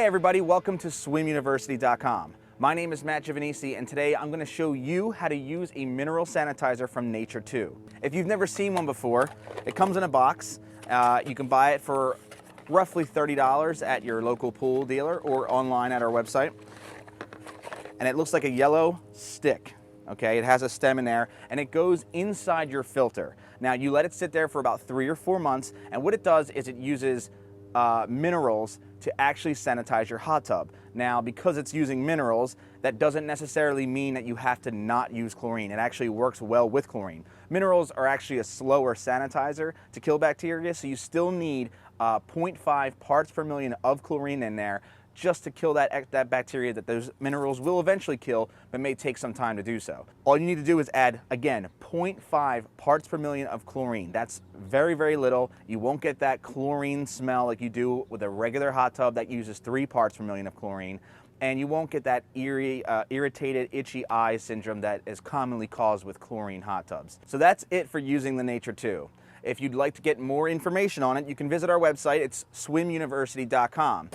everybody, welcome to swimuniversity.com. My name is Matt Giovanisi, and today I'm going to show you how to use a mineral sanitizer from Nature 2. If you've never seen one before, it comes in a box. You can buy it for roughly $30 at your local pool dealer or online at our website. And it looks like a yellow stick. Okay, it has a stem in there, and it goes inside your filter. Now, you let it sit there for about 3 or 4 months, and what it does is it uses minerals to actually sanitize your hot tub. Now, because it's using minerals, that doesn't necessarily mean that you have to not use chlorine. It actually works well with chlorine. Minerals are actually a slower sanitizer to kill bacteria, so you still need 0.5 parts per million of chlorine in there just to kill that bacteria that those minerals will eventually kill, but may take some time to do so. All you need to do is add, again, 0.5 parts per million of chlorine. That's very, very little. You won't get that chlorine smell like you do with a regular hot tub that uses 3 parts per million of chlorine. And you won't get that irritated, itchy eye syndrome that is commonly caused with chlorine hot tubs. So that's it for using the Nature 2. If you'd like to get more information on it, you can visit our website. It's swimuniversity.com.